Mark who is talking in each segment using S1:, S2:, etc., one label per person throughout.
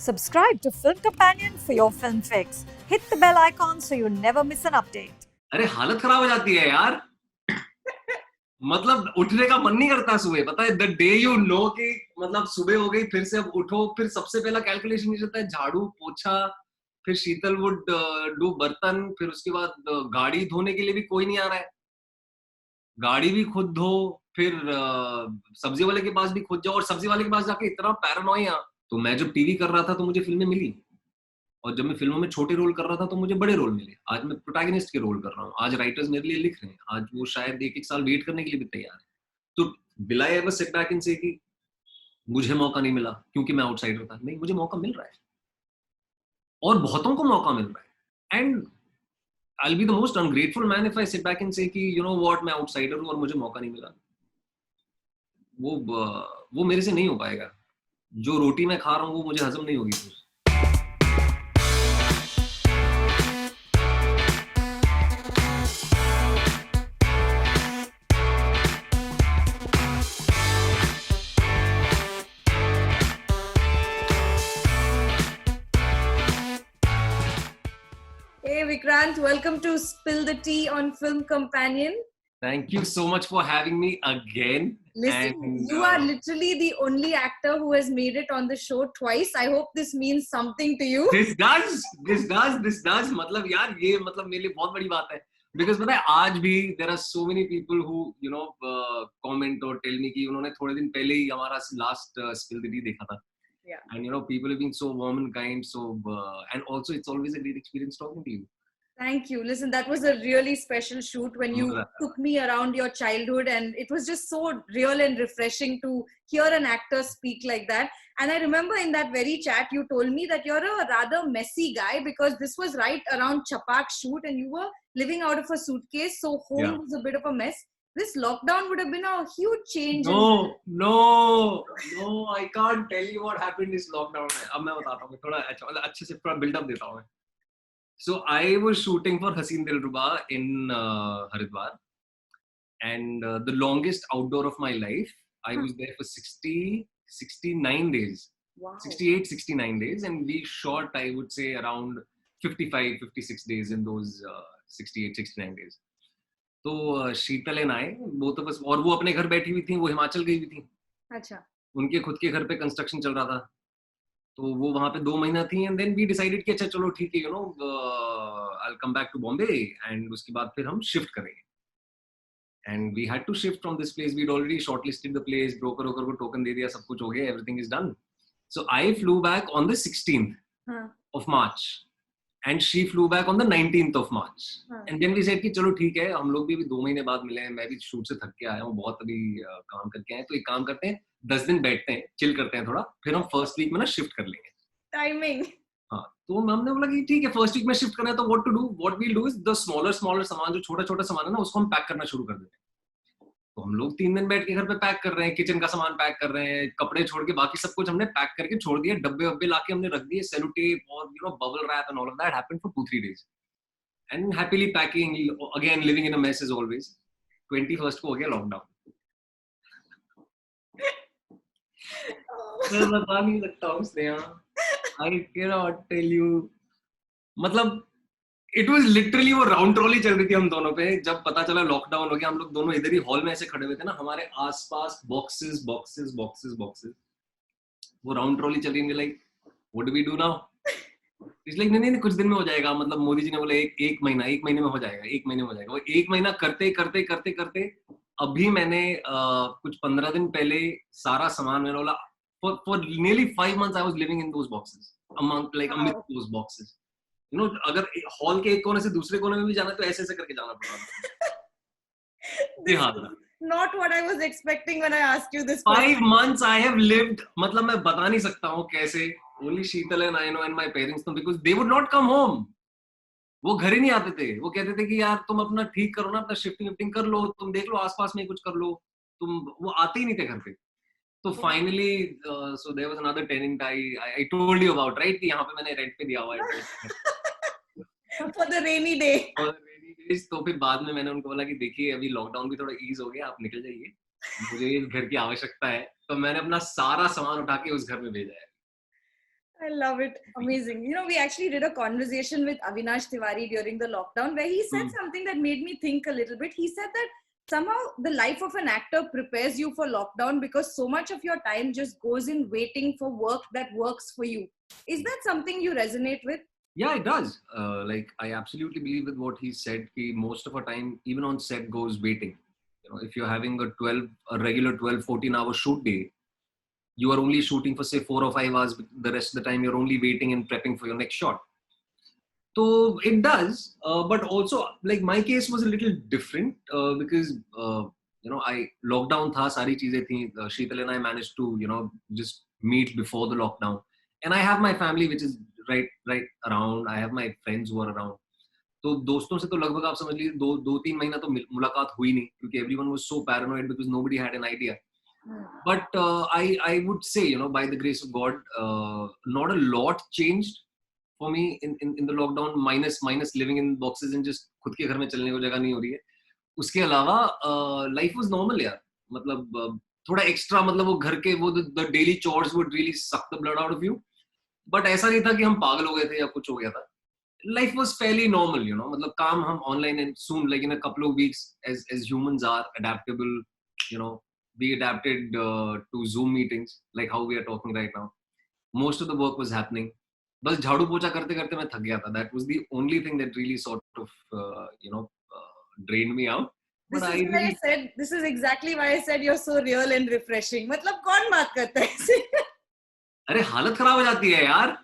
S1: Subscribe to Film Companion for your film fix. Hit the bell icon so you never miss an update.
S2: अरे हालत खराब हो जाती है यार। मतलब उठने का मन नहीं करता सुबह, पता है द डे यू नो कि मतलब सुबह हो गई, फिर से अब उठो, फिर सबसे पहला कैलकुलेशन ये रहता है झाड़ू पोछा, फिर शीतल वुड डू बर्तन, फिर उसके बाद गाड़ी धोने के लिए भी कोई नहीं आ रहा है, गाड़ी भी खुद धो, फिर सब्जी वाले के पास भी खुद जाओ, और सब्जी वाले के पास जाके इतना पैरानोया। तो मैं जब टीवी कर रहा था तो मुझे फिल्में मिली, और जब मैं फिल्मों में छोटे रोल कर रहा था तो मुझे बड़े रोल मिले। आज मैं प्रोटैगनिस्ट के रोल कर रहा हूँ, आज राइटर्स मेरे लिए लिख रहे हैं, आज वो शायद एक साल वेट करने के लिए भी तैयार है। तो will I ever sit back and से कि मुझे मौका नहीं मिला क्योंकि मैं आउटसाइडर था? नहीं, मुझे मौका मिल रहा है और बहुतों को मौका मिल रहा है। And I will be the most ungrateful man if I sit back and से कि यू नो व्हाट, मैं आउटसाइडर हूँ और मुझे मौका नहीं मिला। वो मेरे से नहीं हो पाएगा। जो रोटी मैं खा रहा हूँ वो मुझे हजम नहीं होगी।
S3: Hey Vikrant, welcome to Spill the Tea on Film Companion.
S2: Thank you so much for having me again.
S3: Listen,
S2: and,
S3: you are literally the only actor who has made it on the show twice. I hope this means something to you.
S2: This does. मतलब यार ये मतलब मेरे लिए बहुत बड़ी बात है, because पता है आज भी there are so many people who you know comment or tell me कि उन्होंने थोड़े दिन पहले ही हमारा last Spill the Tea देखा था.
S3: Yeah.
S2: And you know people have been so warm and kind, so and also it's always a great experience talking to you.
S3: Thank you. Listen, that was a really special shoot when you took me around your childhood, and it was just so real and refreshing to hear an actor speak like that. And I remember in that very chat, you told me that you're a rather messy guy because this was right around Chapak shoot and you were living out of a suitcase, so home was a bit of a mess. This lockdown would have been a huge change.
S2: No, I can't tell you what happened this lockdown. अब मैं बताता हूँ, थोड़ा अच्छे से पूरा build up देता हूँ मैं. So I was shooting for Haseen Dilruba in Haridwar, and the longest outdoor of my life. I was there for 69 days.
S3: Wow.
S2: 68, 69 days, and we shot, I would say, around 55, 56 days in those 68, 69 days. तो Sheetal and I, both of us, और वो अपने घर बैठी हुई थी, वो हिमाचल गई हुई थी।
S3: अच्छा।
S2: उनके खुद के घर पे कंस्ट्रक्शन चल रहा था, तो वो वहां पे 2 महीना थी, एंड देन वी डिसाइडेड कि अच्छा चलो ठीक है, you know I will come back to Bombay, and उसके बाद फिर हम शिफ्ट करेंगे। And we had to shift from this place, we already shortlisted the place, broker को टोकन दे दिया, सब कुछ हो गया, everything is done. So I flew back on the 16th of March, and she flew back on the 19th of March. And then we said कि चलो ठीक है, हम लोग भी 2 महीने बाद मिले हैं, मैं भी शूट से थक के आया हूँ, बहुत अभी काम करके आए, तो एक काम करते हैं, 10 दिन बैठते हैं, चिल करते हैं थोड़ा, फिर हम फर्स्ट वीक में ना शिफ्ट कर लेंगे।
S3: टाइमिंग।
S2: हाँ, तो हमने बोला कि ठीक है, फर्स्ट वीक में शिफ्ट करना है, तो what we'll do is the smaller सामान, जो छोटा सामान है ना, उसको हम पैक करना शुरू कर देते हैं। तो हम लोग 3 दिन बैठ के घर पे पैक कर रहे हैं, किचन का सामान पैक कर रहे हैं, कपड़े छोड़ के बाकी सब कुछ हमने पैक करके छोड़ दिया, डब्बे वब्बे लाके हमने रख दिए, सेलो टेप और you know bubble wrap and all of that happened for 2-3 days, एंड happily packing again, living in a mess as always. 21st को हो गया लॉकडाउन। मैं बता नहीं सकता हूँ Sneha, I can not tell you. मतलब इट वाज लिटरली, वो राउंड ट्रॉली चल रही थी हम दोनों पे। जब पता चला लॉकडाउन हो गया, हम लोग दोनों इधर ही हॉल में ऐसे खड़े हुए थे ना, हमारे आसपास बॉक्सेस बॉक्सेस बॉक्सेस बॉक्सेस, वो राउंड ट्रॉली चल रही है। Like what do we do now? It's like नहीं कुछ दिन में हो जाएगा, मतलब मोदी जी ने बोला एक महीने में हो जाएगा, 1 महीने में हो जाएगा। वो 1 महीना करते करते करते करते अभी मैंने कुछ 15 दिन पहले सारा सामान मैंने बोला, for nearly 5 months I was living in those boxes, amidst those boxes. You know, अगर हॉल के एक कोने से दूसरे कोने में भी जाना तो ऐसे करके जाना पड़ा।
S3: Not what I was expecting when I asked you this.
S2: 5 months I have lived, मतलब मैं बता नहीं सकता हूँ कैसे। Only Sheetal and I know, and my parents know, because they would not come home. वो घर ही नहीं आते थे। वो कहते थे कि यार तुम अपना ठीक करो ना, अपना शिफ्टिंग कर लो, तुम देख लो आसपास में कुछ कर लो, वो आते ही नहीं थे घर पे। तो finally so there was another tenant I told you about, right, कि यहाँ पे मैंने रेंट पे दिया हुआ है
S3: for the rainy day.
S2: तो फिर बाद में मैंने उनको बोला कि देखिए अभी लॉकडाउन भी थोड़ा ईज हो गया, आप निकल जाइए, मुझे इस घर की आवश्यकता है। तो मैंने अपना सारा सामान उठा के उस घर में भेजा है।
S3: I love it. Amazing. You know, we actually did a conversation with Avinash Tiwari during the lockdown where he said something that made me think a little bit. He said that somehow the life of an actor prepares you for lockdown because so much of your time just goes in waiting for work that works for you. Is that something you resonate with?
S2: Yeah, it does. Like, I absolutely believe with what he said. Most of our time, even on set, goes waiting. You know, if you're having a regular 12, 14-hour shoot day, you are only shooting for say 4 or 5 hours. The rest of the time, you're only waiting and prepping for your next shot. So it does, but also like my case was a little different because I lockdown tha, sari cheeze thi. Sheetal and I managed to just meet before the lockdown, and I have my family which is right around. I have my friends who are around. तो दोस्तों से तो लगभग आप समझ लीजिए 2-3 महीना तो मुलाकात हुई नहीं क्योंकि everyone was so paranoid because nobody had an idea. But I would say, by the grace of God, not a lot changed for me in the lockdown, minus living in boxes and just खुद के घर में चलने को जगह नहीं हो रही है. उसके अलावा life was normal यार. मतलब थोड़ा extra मतलब वो घर के वो the daily chores would really suck the blood out of you. But ऐसा नहीं था कि हम पागल हो गए थे या कुछ हो गया था. Life was fairly normal, मतलब काम हम online and soon, like in a couple of weeks, as humans are adaptable, we adapted to Zoom meetings, like how we are talking right now. Most of the work was happening. बस झाड़ू पोछा करते करते मैं थक गया था. That was the only thing that really sort of drained me out. But
S3: This is exactly why I said you're so real and refreshing. मतलब कौन बात करता है ऐसे?
S2: अरे हालत खराब हो जाती है यार.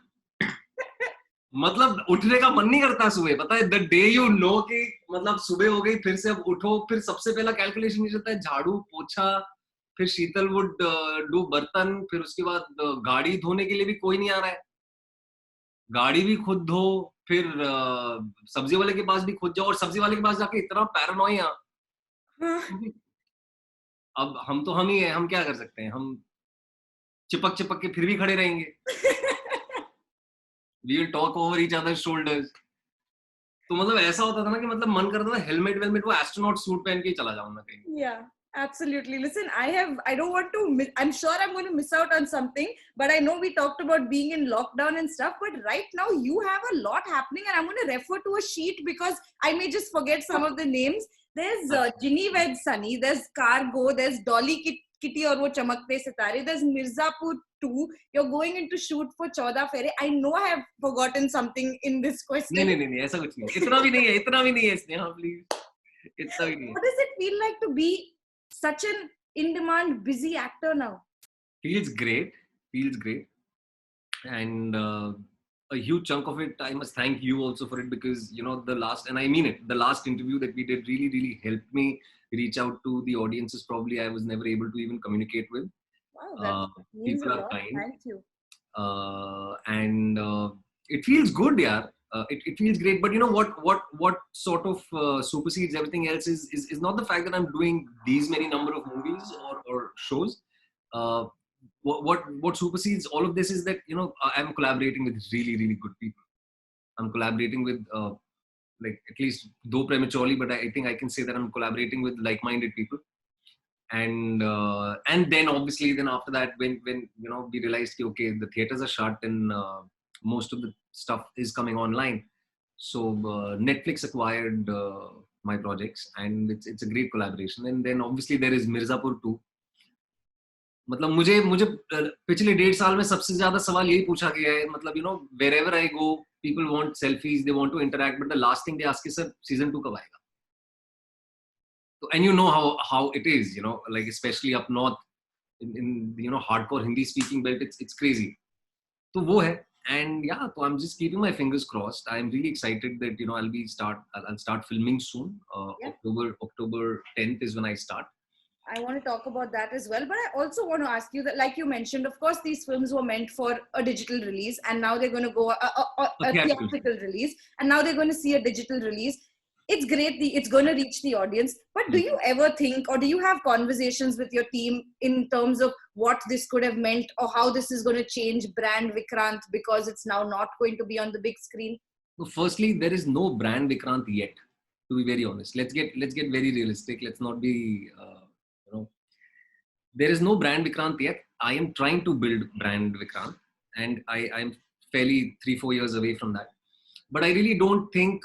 S2: मतलब उठने का मन नहीं करता सुबह. पता है the day you know कि मतलब सुबह हो गई फिर से अब उठो, फिर सबसे पहला कैलकुलेशन ये रहता है झाड़ू पोछा, फिर शीतल वुड डू बर्तन, फिर उसके बाद गाड़ी धोने के लिए भी कोई नहीं आ रहा है, गाड़ी भी खुद धो, फिर सब्जी वाले के पास भी खुद जाओ और सब्जी वाले के पास जाके इतना पैरानोइया. अब हम तो हम ही है, हम क्या कर सकते हैं, हम चिपक चिपक के फिर भी खड़े रहेंगे. We will talk over each other's shoulders. तो मतलब ऐसा होता था ना कि मतलब मन करता था हेलमेट वो एस्ट्रोनॉट सूट पहन के ही चला जाऊं मैं कहीं.
S3: Yeah, absolutely. Listen, I don't want to I'm sure I'm going to miss out on something, but I know we talked about being in lockdown and stuff, but right now you have a lot happening and I'm going to refer to a sheet because I may just forget some of the names. There's Ginny Ved Sunny, there's Cargo, there's Dolly Kitty और वो चमकते सितारे, there's Mirzapur 2, you're going into shoot for 14 Fehre. I know I have forgotten something in this question.
S2: नहीं ऐसा कुछ नहीं, इतना भी नहीं है इसमें. हाँ प्लीज, इतना भी नहीं है.
S3: What does it feel like to be such an in-demand busy actor now?
S2: Feels great, and a huge chunk of it I must thank you also for it because the last, and I mean it, the last interview that we did really helped me reach out to the audiences probably I was never able to even communicate with.
S3: Wow, that means
S2: people
S3: a lot.
S2: are kind.
S3: Thank you.
S2: And it feels good, yeah. It feels great, but what sort of supersedes everything else is not the fact that I'm doing these many number of movies or shows. What supersedes all of this is that I'm collaborating with really good people. I'm collaborating with like at least though prematurely, but I think I can say that I'm collaborating with like-minded people. And then obviously then after that when we realized okay, the theaters are shut and most of the stuff is coming online, so Netflix acquired my projects and it's a great collaboration. And then obviously there is Mirzapur 2. मतलब मुझे पिछले 1.5 साल में सबसे ज्यादा सवाल यही पूछा गया है. मतलब wherever I go people want selfies, they want to interact, but the last thing they ask is sir season 2 कब आएगा. And how it is, like especially up north in hardcore Hindi speaking belt, it's crazy. So wo hai. And yeah, so I'm just keeping my fingers crossed. I'm really excited that I'll start filming soon. October 10th is when I start.
S3: I want to talk about that as well, but I also want to ask you that, like you mentioned, of course, these films were meant for a digital release, and now they're going to go a theatrical release, and now they're going to see a digital release. It's great, it's going to reach the audience, but do you ever think, or do you have conversations with your team in terms of what this could have meant or how this is going to change brand Vikrant because it's now not going to be on the big screen?
S2: Well, firstly, there is no brand Vikrant yet, to be very honest. Let's get very realistic. Let's not be, there is no brand Vikrant yet. I am trying to build brand Vikrant, and I'm fairly 3-4 years away from that. But I really don't think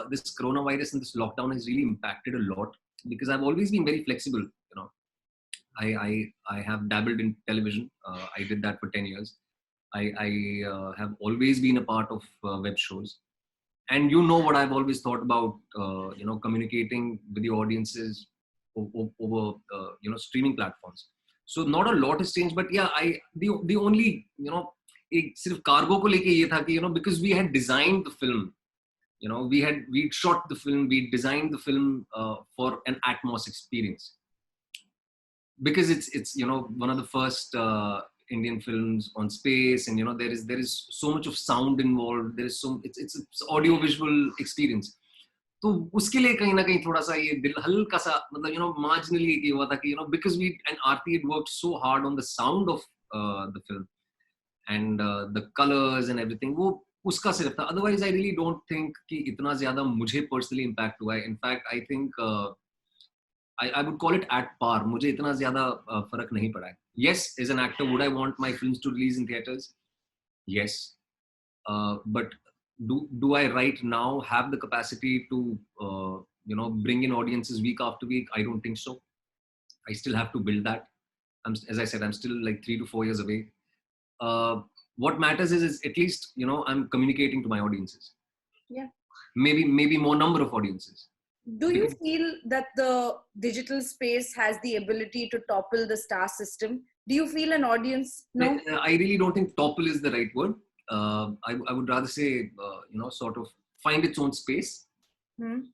S2: this coronavirus and this lockdown has really impacted a lot, because I've always been very flexible. You know, I have dabbled in television. I did that for 10 years. I have always been a part of web shows, and you know what I've always thought about, communicating with the audiences over streaming platforms. So not a lot has changed, but yeah, the only एक सिर्फ cargo को लेके ये था कि because we had designed the film, we shot the film, we designed the film for an Atmos experience, because it's one of the first Indian films on space, and there is so much of sound involved, it's audio visual experience. तो उसके लिए कहीं ना कहीं थोड़ा सा ये दिल हल्का सा मतलब marginally ये हुआ था कि because we and Aarti had worked so hard on the sound of the film and the colors and everything, वो उसका सिर्फ था. Otherwise I really don't think कि इतना ज़्यादा मुझे personally impact हुआ है. In fact I think I would call it at par. मुझे इतना ज़्यादा फर्क नहीं पड़ा है. Yes, as an actor, would I want my films to release in theaters? Yes, but do I right now have the capacity to bring in audiences week after week? I don't think so. I still have to build that. As I said, I'm still like 3 to 4 years away. What matters is at least I'm communicating to my audiences.
S3: Yeah.
S2: Maybe more number of audiences.
S3: Do you feel that the digital space has the ability to topple the star system? Do you feel an audience? No,
S2: I really don't think topple is the right word. I would rather say, sort of find its own space,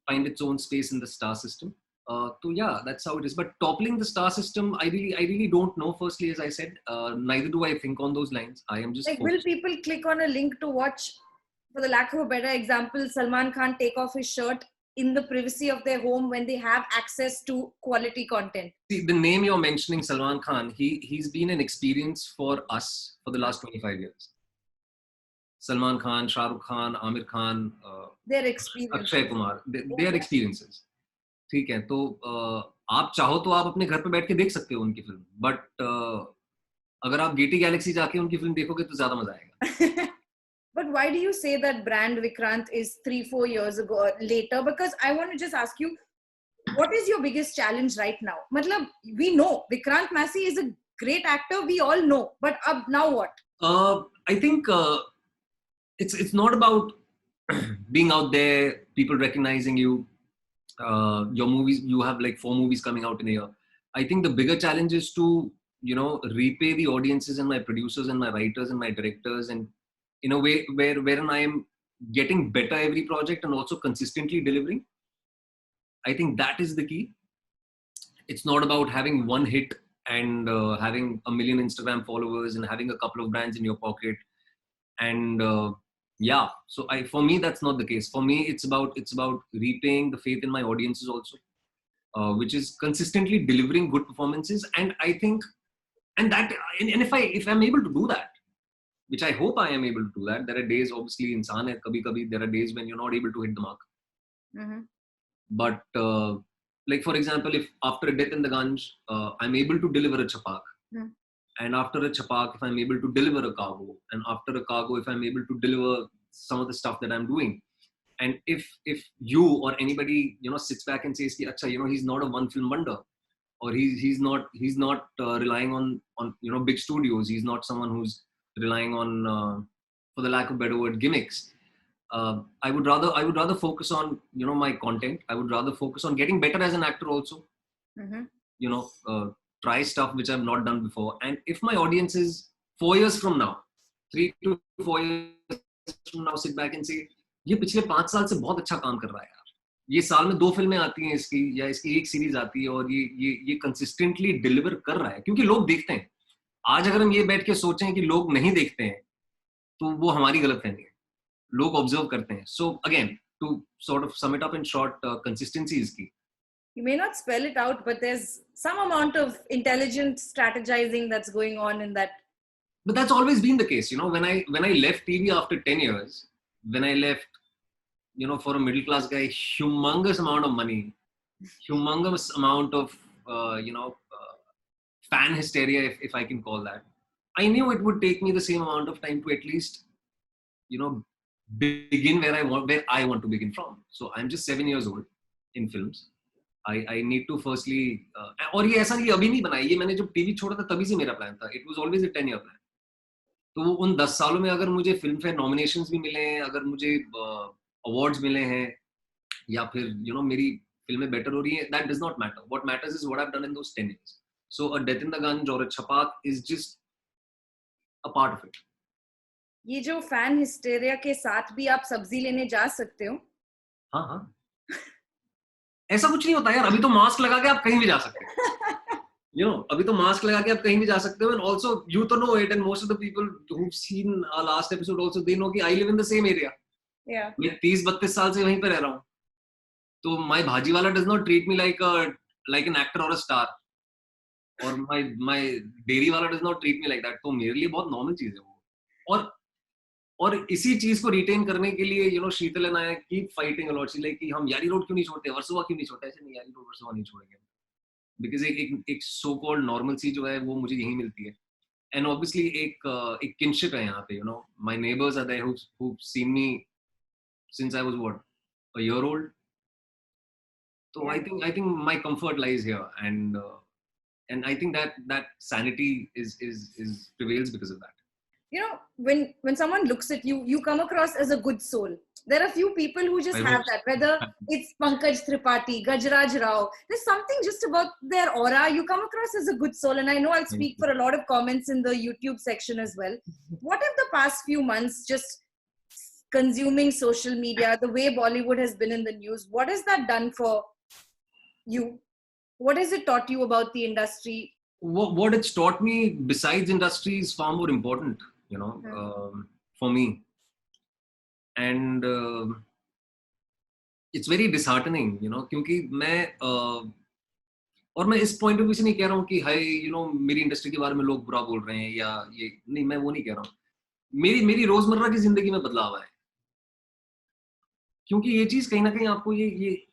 S2: find its own space in the star system. So yeah, that's how it is. But toppling the star system, I really don't know. Firstly, as I said, neither do I think on those lines. I am just
S3: like, will people click on a link to watch, for the lack of a better example, Salman Khan take off his shirt in the privacy of their home when they have access to quality content?
S2: See, the name you're mentioning, Salman Khan, he's been an experience for us for the last 25 years. Salman Khan, Shah Rukh Khan, Amir Khan,
S3: their experiences.
S2: Akshay Kumar, their experiences. ठीक है, तो आप चाहो तो आप अपने घर पे बैठ के देख सकते हो उनकी फिल्म, बट अगर आप गेटी गैलेक्सी जाके उनकी फिल्म देखोगे तो ज्यादा मजा आएगा.
S3: But why do you say that brand Vikrant is 3-4 years ago or later? Because I want to just ask you, what is your biggest challenge right now? Matlab, we know Vikrant Massey is a great actor, we all know, but now what?
S2: I think it's not about being out there, people recognizing you. Your movies, you have like 4 movies coming out in a year. I think the bigger challenge is to repay the audiences and my producers and my writers and my directors, and in a way wherein I am getting better every project and also consistently delivering. I think that is the key. It's not about having one hit and having 1 million Instagram followers and having a couple of brands in your pocket. And yeah, so for me, that's not the case. For me, it's about repaying the faith in my audiences also, which is consistently delivering good performances. And I think, and if I'm able to do that, which I hope I am able to do that. There are days, obviously, insaan hai, kabhi, there are days when you're not able to hit the mark.
S3: Mm-hmm.
S2: But like, for example, if after a Death in the Ganj, I'm able to deliver a Chapak. And after a Chapak, if I'm able to deliver a Cargo. And after a Cargo, if I'm able to deliver some of the stuff that I'm doing. And if you or anybody, sits back and says, Acha, he's not a one film wonder. Or he's not relying on big studios. He's not someone who's relying on, for the lack of a better word, gimmicks. I would rather focus on my content. I would rather focus on getting better as an actor also. Mm-hmm. Try stuff which I've not done before. And if my audience is 4 years from now, 3 to 4 years from now, sit back and say, ये पिछले 5 साल से बहुत अच्छा काम कर रहा है यार. ये साल में 2 फिल्में आती हैं इसकी, या इसकी 1 सीरीज आती है, और ये कंसिस्टेंटली डिलीवर कर रहा है, क्योंकि लोग देखते हैं. आज अगर हम ये बैठ के सोचें कि लोग नहीं देखते हैं, तो वो हमारी गलतफहमी है. लोग ऑब्जर्व करते हैं. So again, to sort of sum it up in short, consistency is key.
S3: You may not spell it out, but there's some amount of intelligent strategizing that's going on in that.
S2: But that's always been the case. When I left TV after 10 years, when I left, for a middle class guy, humongous amount of money, humongous amount of, fan hysteria, if I can call that. I knew it would take me the same amount of time to at least you know, begin where I want to begin from. So I'm just 7 years old in films. I need to firstly और ये ऐसा नहीं अभी नहीं बनाई, ये मैंने जब टीवी छोड़ा था तभी से मेरा प्लान था. It was always a 10-year plan. तो उन 10 सालों में अगर मुझे फिल्म फेयर नॉमिनेशंस भी मिले हैं, अगर मुझे अवार्ड्स मिले हैं, या फिर you know मेरी फिल्में बेटर हो रही हैं, that does not matter. What matters is what I've done in those 10 years. So a Death in the Gunge or a Chhapaak is just a part of it.
S3: ये जो fan hysteria के साथ भी आप सब्जी लेने जा सकते हो.
S2: हाँ हाँ, ऐसा कुछ नहीं होता यार. अभी तो मास्क लगा के आप कहीं भी जा सकते हो. You know, अभी तो मास्क लगा के आप कहीं भी जा सकते हो. And also you to know it, and most of the people who've seen our last episode also, they know कि I live in the same area.
S3: Yeah.
S2: मैं 30-32 साल से वहीं पे रह रहा हूँ. तो my भाजी वाला does not treat me like an actor or a star. और my डेयरी वाला does not treat me like that. तो मेरे लिए बहुत नॉर्मल चीज है वो. और इसी चीज को रिटेन करने के लिए you know Sheetal and I keep fighting a lot. She's like कि हम यारी रोड क्यों नहीं छोड़ते, वर्सोवा क्यों नहीं छोड़ते. ऐसे नहीं, यारी रोड वर्सोवा नहीं छोड़ेंगे, बिकॉज एक सो कॉल्ड नॉर्मल जो है वो मुझे यहीं मिलती है. एंड ऑब्वियसली एक किनशिप है यहाँ पे. You know my neighbours are there who've seen me since I was what, a year old. So I think my comfort lies here, and I think that sanity is prevails because of that.
S3: You know, when someone looks at you, you come across as a good soul. There are few people who just have that, whether it's Pankaj Tripathi, Gajraj Rao. There's something just about their aura. You come across as a good soul, and I know I'll speak for a lot of comments in the YouTube section as well. What have the past few months, just consuming social media, the way Bollywood has been in the news, what has that done for you? What has it taught you about the industry?
S2: What it's taught me besides industry is far more important, you know, for me. And it's very disheartening, you know, क्योंकि मैं इस point of view से नहीं कह रहा हूँ कि hi you know मेरी इंडस्ट्री के बारे में लोग बुरा बोल रहे हैं या ये नहीं, मैं वो नहीं कह रहा हूँ. मेरी रोजमर्रा की जिंदगी में बदलाव है, क्योंकि ये चीज कहीं ना कहीं आपको ये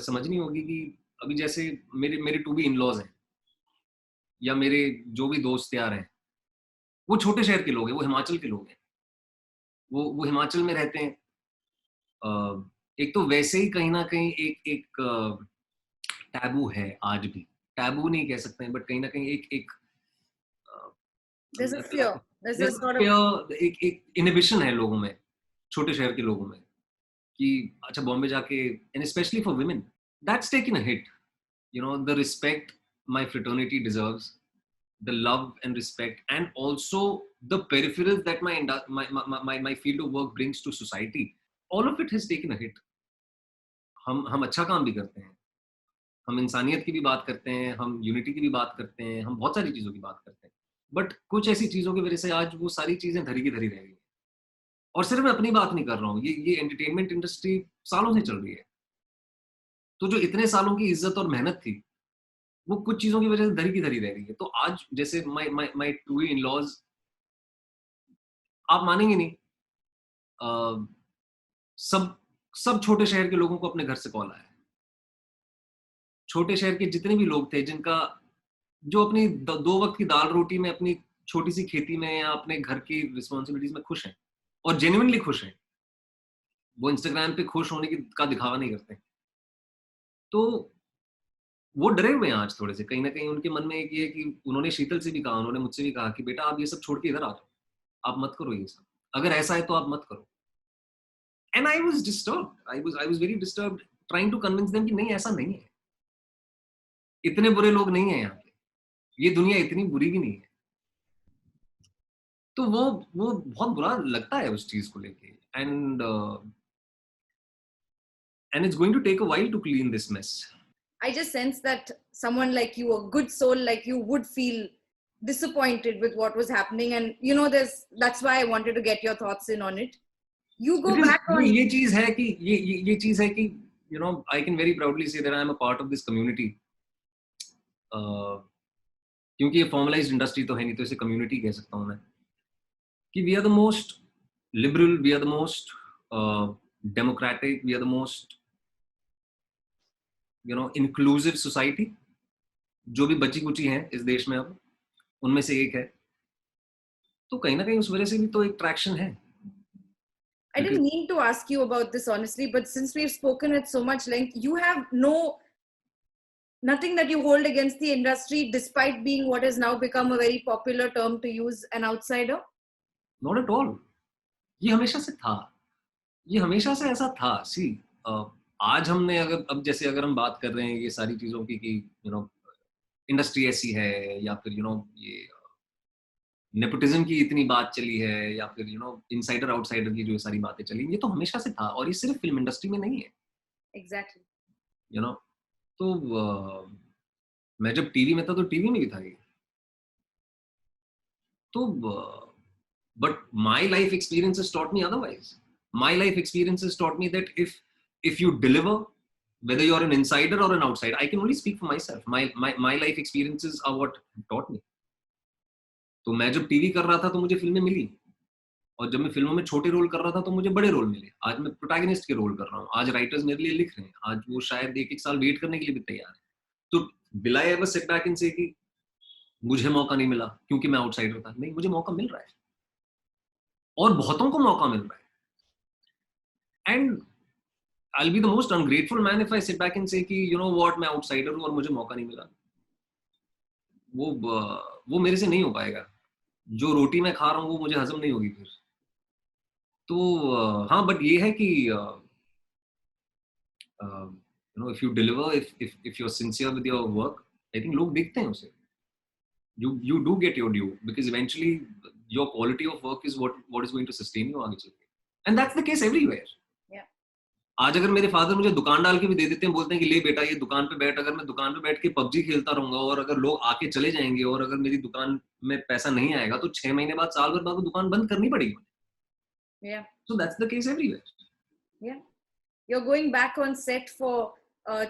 S2: समझनी होगी कि अभी जैसे मेरे टू बी इन-लॉज हैं या मेरे जो भी दोस्त यार हैं, वो छोटे शहर के लोग हैं, वो हिमाचल के लोग हैं, वो हिमाचल में रहते हैं. एक तो वैसे ही कहीं ना कहीं एक टैबू है, आज भी टैबू नहीं कह सकते हैं, बट कहीं ना कहीं एक
S3: there's a fear, there's a sort
S2: of एक इनहिबिशन है लोगों में, छोटे शहर के लोगों में, कि अच्छा बॉम्बे जाके, and especially for women, that's taken a hit. You know, the respect my fraternity deserves, the love and respect, and also the peripherals that my field of work brings to society, all of it has taken a hit. हम अच्छा काम भी करते हैं, हम इंसानियत की भी बात करते हैं, हम यूनिटी की भी बात करते हैं, हम बहुत सारी चीजों की बात करते हैं, बट कुछ ऐसी चीजों की वजह से आज वो सारी चीजें धरी की धरी रह गई. और सिर्फ मैं अपनी बात नहीं कर रहा हूँ, ये एंटरटेनमेंट इंडस्ट्री सालों से चल रही है. तो जो इतने सालों की इज्जत और मेहनत थी, वो कुछ चीजों की वजह से धरी की धरी रह गई है. तो आज जैसे माय टू इन-लॉज, आप मानेंगे नहीं, सब छोटे शहर के लोगों को अपने घर से कॉल आया है. छोटे शहर के जितने भी लोग थे जिनका जो अपनी 2 वक्त की दाल रोटी में, अपनी छोटी सी खेती में या अपने घर की रिस्पॉन्सिबिलिटीज में खुश हैं और जेन्युइनली खुश हैं, वो इंस्टाग्राम पे खुश होने का दिखावा नहीं करते. तो वो डरे हुए हैं आज थोड़े से, कहीं ना कहीं उनके मन में एक ये है कि उन्होंने शीतल से भी कहा, उन्होंने मुझसे भी कहा कि बेटा आप ये सब छोड़ के इधर आ जाओ, आप मत करो ये सब, अगर ऐसा है तो आप मत करो. And I was disturbed, I was very disturbed trying to convince them कि नहीं, ऐसा नहीं है, इतने बुरे लोग नहीं है यहाँ पे, ये दुनिया इतनी बुरी भी नहीं है. तो वो बहुत बुरा लगता है उस चीज को लेके. And it's going to take a while to clean this mess.
S3: I just sense that someone like you, a good soul like you, would feel disappointed with what was happening, and you know, that's why I wanted to get your thoughts in on it. You go back on
S2: ये चीज है कि you know, I can very proudly say that I am a part of this community. क्योंकि ये formalized industry तो है नहीं, तो इसे community कह सकता हूँ मैं, कि we are the most liberal, we are the most democratic, we are the most you know inclusive society. जो भी बची कुची हैं इस देश में अब, उनमें से एक है. तो कहीं ना कहीं उस वजह से भी तो एक ट्रैक्शन है.
S3: I didn't mean to ask you about this honestly, but since we've spoken at so much length, you have nothing that you hold against the industry, despite being what has now become a very popular term to use, an outsider?
S2: Not at all. ये हमेशा से था, ये हमेशा से ऐसा था. See, आज हमने अब जैसे अगर हम बात कर रहे हैं ये सारी चीजों की कि इंडस्ट्री ऐसी है, या फिर ये नेपोटिज्म की इतनी बात चली है, या फिर इनसाइडर आउटसाइडर की जो सारी बातें चली, ये तो हमेशा से था, और ये सिर्फ फिल्म इंडस्ट्री में नहीं है.
S3: Exactly.
S2: तो मैं जब टीवी में था तो टीवी में भी था ये. तो but my life experiences taught me otherwise. My life experiences taught me that if you deliver, whether you're an insider or an outsider, I can only speak for myself. My life experiences are what taught me. तो मैं जब TV कर रहा था तो मुझे फिल्में मिली, और जब मैं फिल्मों में छोटे रोल कर रहा था तो मुझे बड़े रोल मिले. आज मैं प्रोटैगनिस्ट के रोल कर रहा हूँ, आज राइटर्स मेरे लिए लिख रहे हैं, आज वो शायद एक साल वेट करने के लिए भी तैयार है. तो will I ever sit back and say कि मुझे मौका नहीं मिला क्योंकि मैं आउटसाइडर था? नहीं, मुझे मौका मिल रहा है, और बहुतों को मौका मिल रहा है. And I'll be the most ungrateful man if I sit back and say कि what, मैं आउटसाइडर हूँ और मुझे मौका नहीं मिला. वो मेरे से नहीं हो पाएगा. जो रोटी मैं खा रहा हूँ वो मुझे हजम नहीं होगी फिर. तो हाँ, बट ये है कि if you deliver, if you're sincere with your work, I think लोग देखते हैं उसे. You do get your due, because eventually your quality of work is what is going to sustain you आगे चल के. And that's the case everywhere. आज अगर मेरे फादर मुझे दुकान डाल के भी दे देते हैं, बोलते हैं कि ले बेटा ये दुकान पे बैठ, अगर मैं दुकान पे बैठ के पबजी खेलता रहूंगा और अगर लोग आके चले जाएंगे और अगर मेरी दुकान में पैसा नहीं आएगा तो 6 महीने बाद, साल भर बाद वो दुकान बंद करनी पड़ेगी. So that's the case everywhere.
S3: You're going back on set for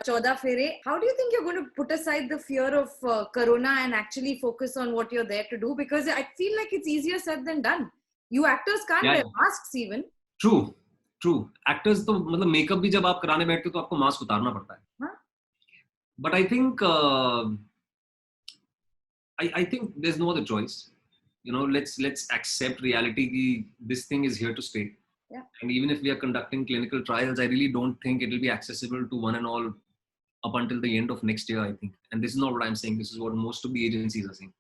S3: Chauda Fere. How do you think you're going to put aside the fear of corona and actually focus on what you're there to do? Because I feel like it's easier said than done. You actors can't wear masks even.
S2: True. Actors तो मतलब makeup भी जब आप कराने बैठते हो तो आपको मास्क उतारना पड़ता है. But I think I think there's no other choice. Let's accept reality कि this thing is here to stay. And even if we are conducting clinical trials, I really don't think it will be accessible to one and all up until the end of next year, I think. And this is not what I'm saying. This is what most of the agencies are saying.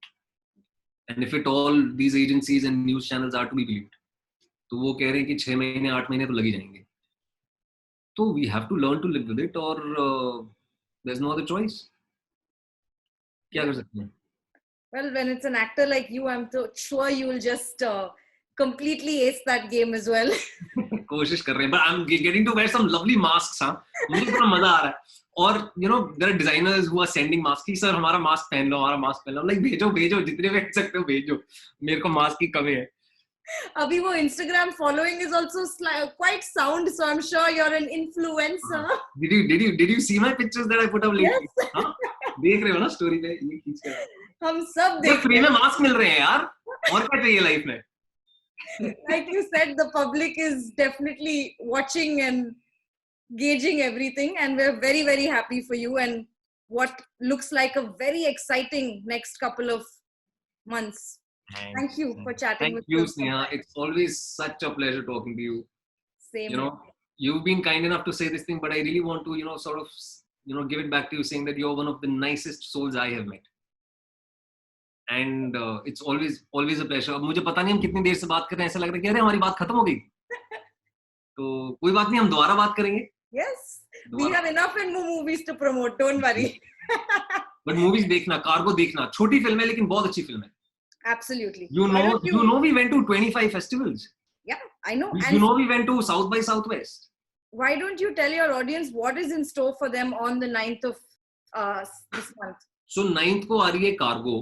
S2: And if at all these agencies and news channels are to be believed, तो वो कह रहे हैं कि 6 महीने 8 महीने तो लग ही जाएंगे. तो we have to learn to live with it, or there's no other choice. क्या कर सकते हैं?
S3: Well, when it's an actor like you, I'm sure you will just completely ace that game as well.
S2: कोशिश कर रहे हैं, but I'm getting to wear some lovely masks. मुझे इतना मजा आ रहा है. और there are designers who are sending masks कि सर हमारा मास्क पहन लो, हमारा मास्क पहन लो. लाइक भेजो जितने भेज सकते हो भेजो, मेरे को मास्क की कमी है.
S3: Abhi, wo Instagram following is also quite sound, so I'm sure you're an influencer.
S2: Did you see my pictures that I put up lately?
S3: Yes.
S2: देख रहे हो ना स्टोरी पे, ये खींच के.
S3: हम सब देख.
S2: फ्री में मास्क मिल रहे हैं यार, और क्या चाहिए लाइफ में?
S3: Like you said, the public is definitely watching and gauging everything, and we're very, very happy for you and what looks like a very exciting next couple of months. Thank you for chatting with us.
S2: Thank you, Sneha. It's always such a pleasure talking to you.
S3: Same.
S2: You've been kind enough to say this thing, but I really want to, sort of, give it back to you, saying that you're one of the nicest souls I have met. And it's always a pleasure. अब मुझे पता नहीं हम कितनी देर से बात कर रहे हैं, ऐसा लग रहा है कि अरे हमारी बात खत्म हो गई. तो कोई बात नहीं, हम दोबारा बात करेंगे.
S3: Yes. We have enough and more movies to promote. Don't worry.
S2: But movies देखना, कार्गो देखना, छोटी फिल्म है लेकिन बहुत अच्छी फिल्म है.
S3: Absolutely.
S2: You know we went to 25 festivals.
S3: Yeah, I know.
S2: And we went to South by Southwest. Why
S3: don't you tell your audience what is in store for them on the 9th of this month?
S2: So 9th को आ रही है cargo,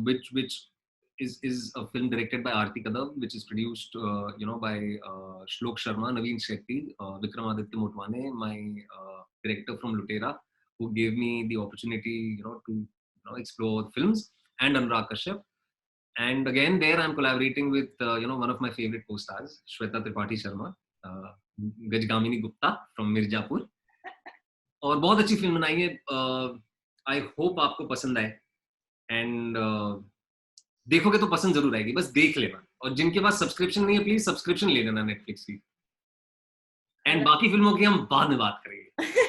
S2: which is a film directed by Aarti Kadam, which is produced by Shlok Sharma, Naveen Shetty, Vikramaditya Motwane, my director from Lutera, who gave me the opportunity to explore films, and Anurag Kashyap. And again, there I'm collaborating with one of my favorite co-stars, Shweta Tripathi Sharma, Gajgamini Gupta from Mirzapur. और बहुत अच्छी film बनाई है. I hope आपको पसंद आए. And देखोगे तो पसंद जरूर आएगी, बस देख लेना. और जिनके पास सब्सक्रिप्शन नहीं है प्लीज सब्सक्रिप्शन ले लेना नेटफ्लिक्स की एंड बाकी फिल्मों की हम बाद में बात करेंगे.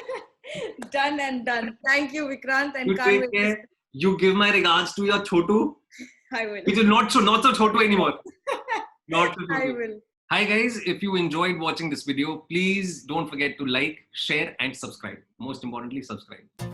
S3: Done and done. Thank you, Vikrant, and
S2: You
S3: can't
S2: take
S3: wait.
S2: care. You give my regards to your Chotu,
S3: I will.
S2: which is not so Chotu anymore. Not so
S3: I
S2: Chotu.
S3: will.
S2: Hi guys, if you enjoyed watching this video, please don't forget to like, share and subscribe. Most importantly, subscribe.